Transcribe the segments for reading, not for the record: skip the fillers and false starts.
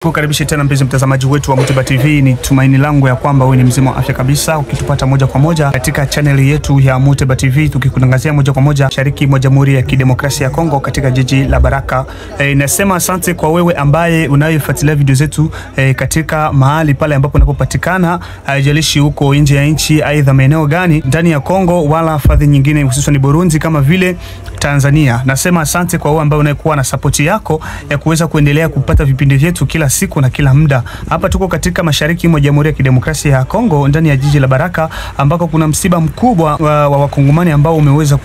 Kukaribisha tena mpenzi mtazamaji wetu wa Muteba TV. Ni tumaini langu ya kwamba wewe ni mzima wa afya kabisa, ukitupata moja kwa moja katika channel yetu ya Muteba TV, tukikutangazia moja kwa moja mashariki mwa Jamhuri ya Kidemokrasia ya Kongo katika jiji la Baraka. Nasema asante kwa wewe ambaye unayofuatilia video zetu katika mahali pale ambapo unapopatikana, haijalishi huko nje ya nchi, aidha maeneo gani ndani ya Kongo wala fadhi nyingine, hususan Burundi kama vile Tanzania. Nasema asante kwa wewe ambaye unakuwa na support yako ya kuweza kuendelea kupata vipindi vyetu kila siku na kila muda. Hapa tuko katika mashariki mwa Jamhuri ya Kidemokrasia ya Kongo ndani ya jiji la Baraka, ambako kuna msiba mkubwa wa wakongomani ambao umeweza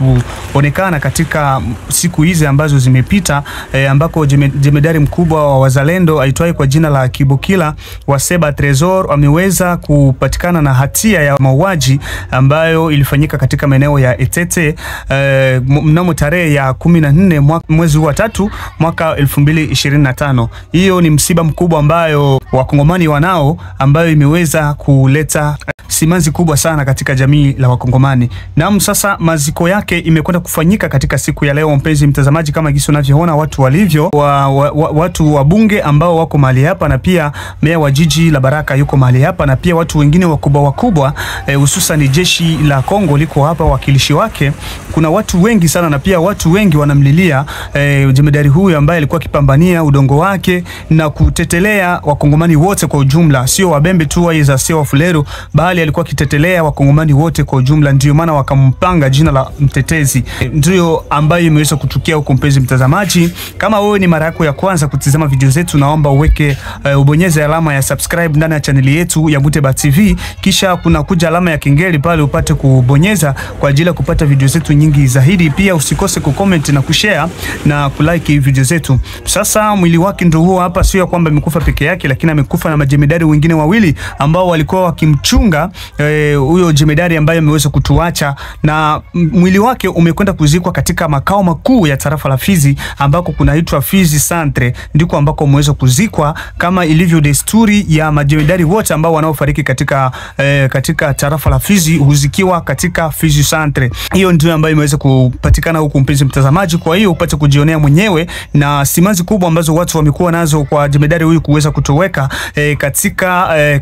kuonekana katika siku hizi ambazo zimepita, ambako jemedari mkubwa wa wazalendo aitwaye kwa jina la Kibukila wa Seba Tresor ameweza kupatikana na hatia ya mauaji ambayo ilifanyika katika maeneo ya Etete mnamo tarehe ya 14 mwezi wa 3 mwaka 2025. Hiyo ni msiba mkubwa ambayo wakongomani wanao, ambayo imeweza kuleta simanzi kubwa sana katika jamii la wakongomani. Naam, sasa maziko yake imekwenda kufanyika katika siku ya leo, mpenzi mtazamaji, kama jinsi unavyoona watu walivyo, watu wa bunge ambao wako mahali hapa, na pia meya wa jiji la Baraka yuko mahali hapa, na pia watu wengine wakubwa hususan jeshi la Kongo liko hapa, wakilishi wake. Kuna watu wengi sana, na pia watu wengi wanamlilia jemedari huyu ambaye alikuwa akipambania udongo wake na kutetelea wakongomani wote kwa ujumla, sio wabembe tu waiza, sio wafuleru, bali alikuwa kitetelea wakongomani wote kwa ujumla. Ndio maana wakampanga jina la mtetezi. Ndio ambayo imeweza kutukia huko, mpenzi mtazamaji. Kama wewe ni mara yako ya kwanza kutizama video zetu, naomba uweke ubonyeze alama ya subscribe ndani ya channel yetu ya Muteba TV, kisha kuna kuja alama ya kengele pale upate kubonyeza kwa ajili ya kupata video zetu nyingi zaidi. Pia usikose kucomment na kushare na kulike video zetu. Sasa mwili wake ndio huo hapa, sio kwamba amekufa peke yake, lakini amekufa na majemedari wengine wawili ambao walikuwa wakimchunga huyo jemedari ambaye ameweza kutuacha, na mwili wake umekwenda kuzikwa katika makao makuu ya tarafa la Fizi, ambako kunaitwa Fizi Centre, ndiko ambako umeweza kuzikwa kama ilivyo desturi ya majemedari wote ambao wanaofariki katika tarafa la Fizi huzikiwa katika Fizi Centre. Hiyo ndio ambayo imeweza kupatikana huko, mpenzi mtazamaji. Kwa hiyo upate kujionea mwenyewe na simanzi kubwa ambazo watu wamekuwa nazo kwa jemedari huyu kuweza kutoweka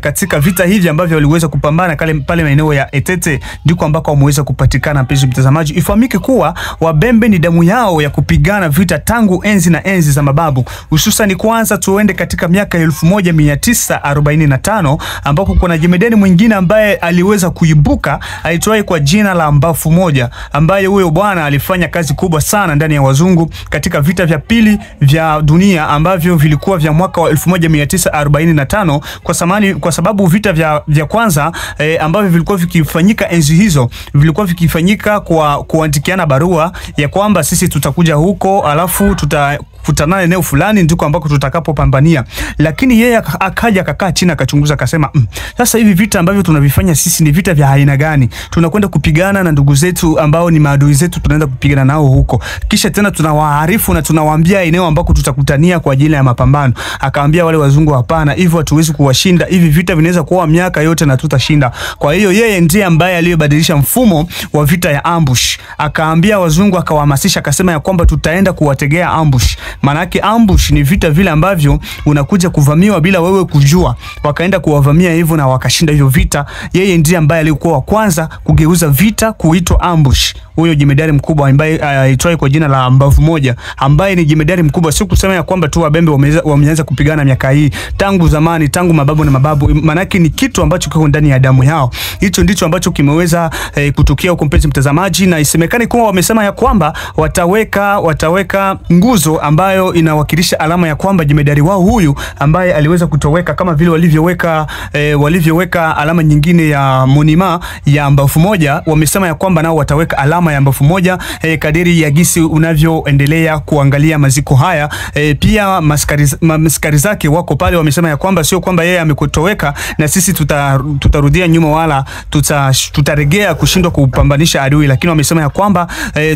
katika vita hivi ambavyo waliweza kupambana pale maeneo ya Etete, ndiko ambako wameweza kupatikana. Mpenzi mtazamaji, ifahamike kuwa wabembe ni damu yao ya kupigana vita tangu enzi na enzi za mababu, hususan kwanza tuende katika miaka 1945 ambako kuna jemedari mwingine ambaye aliweza kuibuka aitwaye kwa jina la Mbafu Moja, ambaye huyo bwana alifanya kazi kubwa sana ndani ya wazungu katika vita vya pili vya dunia ambavyo vilikuwa vya mwaka wa 1945 kwa sababu vita vya kwanza ambavyo vilikuwa vikifanyika enzi hizo vilikuwa vikifanyika kwa kuandikiana barua ya kwamba sisi tutakuja huko, alafu tutakutana eneo fulani ndiko ambako tutakapopambania. Lakini yeye akaja akakaa chini akachunguza akasema, sasa hivi vita ambavyo tunavifanya sisi ni vita vya aina gani? Tunakwenda kupigana na ndugu zetu ambao ni maadui zetu, tunaenda kupigana nao huko, kisha tena tunawaarifu na tunawaambia eneo ambako tutakutania kwa ajili ya mapambano. Akaambia wale wazungu, hapana, hivyo hatuwezi kuwashinda, hivi vita vinaweza kuwa miaka yote na tutashinda. Kwa hiyo yeye ndiye ambaye aliyebadilisha mfumo wa vita ya ambush. Akaambia wazungu, akawahamasisha, akasema ya kwamba tutaenda kuwategea ambush. Maana yake ambush ni vita vile ambavyo unakuja kuvamiwa bila wewe kujua. Wakaenda kuwavamia hivyo na wakashinda hivyo vita. Yeye ndiye ambaye alikuwa wa kwanza kugeuza vita kuitwa ambush. Huyo jemedari mkubwa ambaye aitwaye kwa jina la Mbavu Moja, ambaye ni jemedari mkubwa, sio kusema ya kwamba tu wabembe wameanza kupigana miaka hii, tangu zamani, tangu mababu na mababu. Manake ni kitu ambacho kiko ndani ya damu yao. Hicho ndicho ambacho kimeweza kutokea huko, mpenzi mtazamaji, na isemekani kuwa wamesema ya kwamba wataweka nguzo ambayo inawakilisha alama ya kwamba jemedari wao huyu ambaye aliweza kutoweka, kama vile walivyoweka alama nyingine ya monima ya Mbavu Moja. Wamesema ya kwamba nao wataweka alama ya Mbavu Moja kadiri ya gisi unavyoendelea kuangalia maziko haya. Pia maskari zake wako pale, wamesema ya kwamba sio kwamba yeye amekotoweka na sisi tutarudia nyuma wala tutaregea kushindwa kupambanisha adui, lakini wamesema ya kwamba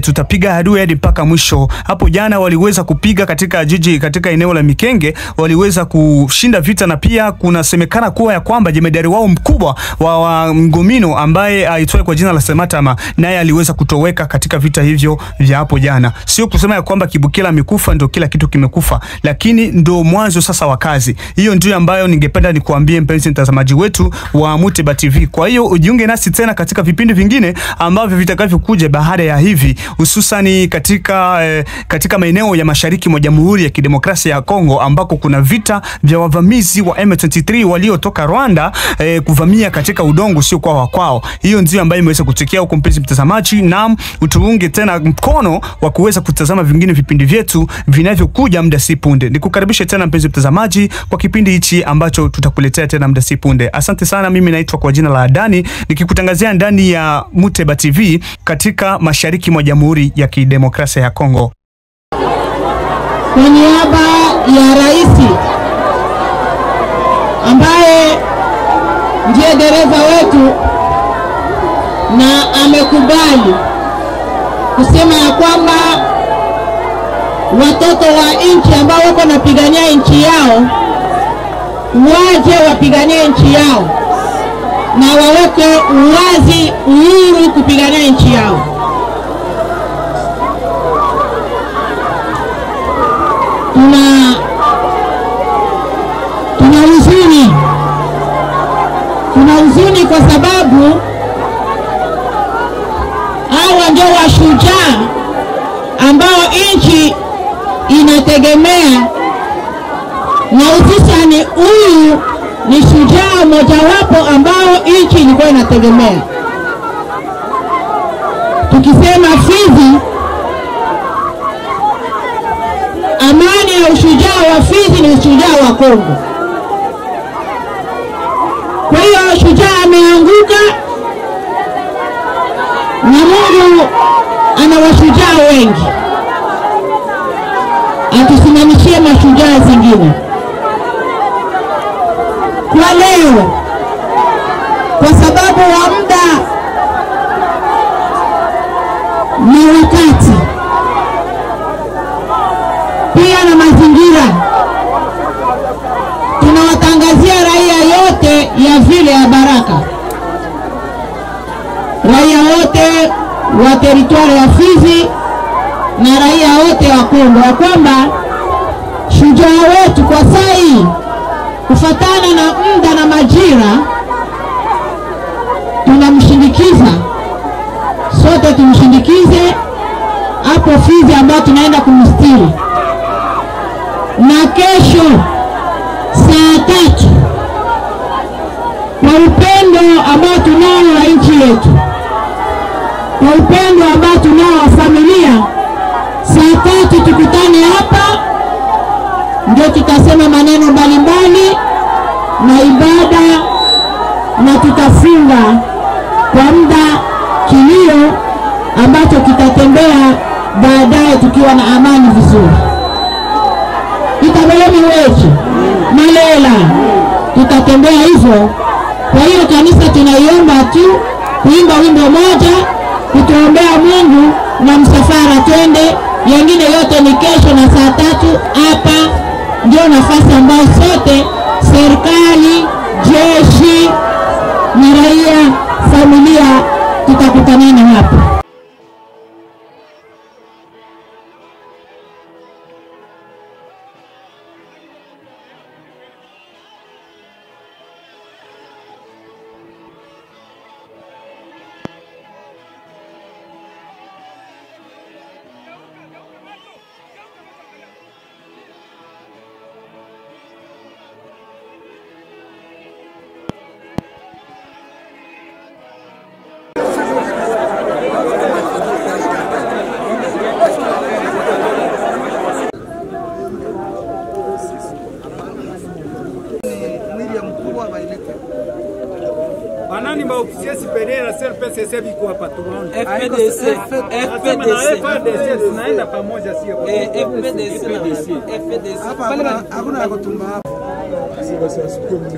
tutapiga adui hadi mpaka mwisho. Hapo jana waliweza kupiga walipiga katika eneo la Mikenge, waliweza kushinda vita, na pia kunasemekana kuwa ya kwamba jemedari wao mkubwa wa Ngomino ambaye aitwaye kwa jina la Sematama naye aliweza kutoweka katika vita hivyo vya hapo jana. Sio kusema ya kwamba Kibukela amekufa ndio kila kitu kimekufa, lakini ndio mwanzo sasa wa kazi. Hiyo ndio ambayo ningependa nikuambie mpenzi mtazamaji wetu wa Muteba TV. Kwa hiyo ujiunge nasi tena katika vipindi vingine ambavyo vitakavyokuja baada ya hivi, hususani katika maeneo ya mashariki mwa Jamhuri ya Kidemokrasia ya Kongo ambako kuna vita vya wavamizi wa M23 waliotoka Rwanda kuvamia katika udongo sio kwao. Hiyo ndio ambayo imeweza kutukia huko mpenzi mtazamaji, na utuunge tena mkono wa kuweza kutazama vingine vipindi vyetu vinavyokuja muda si punde. Nikukaribishe tena mpenzi mtazamaji kwa kipindi hichi ambacho tutakuletea tena muda si punde. Asante sana, mimi naitwa kwa jina la Adani nikikutangazia ndani ya Muteba TV katika mashariki mwa Jamhuri ya Kidemokrasia ya Kongo. Kwa niaba ya rais ambaye ndiye dereva wetu na amekubali kusema ya kwamba watoto wa nchi ambao wako napigania nchi yao waje wapiganie nchi yao na waweke uwazi uhuru kupigania nchi yao. Tuna huzuni kwa sababu hawa ndio washujaa ambao nchi inategemea, na hususani huyu ni shujaa mojawapo ambao nchi ilikuwa inategemea. Tukisema Fizi, amani ya ushujaa wa Fizi ni ushujaa wa Kongo. Kwa hiyo shujaa ameanguka na Mungu ana washujaa wengi, atusimamishie mashujaa zingine. Kwa leo, kwa sababu wa muda ni wakati pia na mazingira, tunawatangazia raia yote ya vile ya Baraka, raia wote wa teritwari ya Fizi na raia wote wa Kongo ya kwamba shujaa wetu kwa sai kufatana na muda na majira tunamshindikiza. Sote tumshindikize hapo Fizi ambao tunaenda kumstiri, na kesho saa 3 kwa upendo ambao tunao wa nchi yetu, kwa upendo ambao tunao wa familia, saa 3 tukutane hapa, ndio tutasema maneno mbalimbali na ibada, na tutafunga kwa muda kilio ambacho kitatembea baadaye tukiwa na amani vizuri. Itabelemi wetu Malela tutatembea hivyo. Kwa hiyo kanisa tunaiomba tu kuimba wimbo moja, kutuombea Mungu na msafara twende. Yengine yote ni kesho na saa 3 hapa. Ndio nafasi ambayo sote, serikali, jeshi na raia, familia, tutakutanana hapa. Banani ba officier supérieur la CRPCC biko hapa tunaona. FPDC tunaenda pamoja sio? FPDC. Hapa hakuna kutumba hapa. Basi asikie mimi.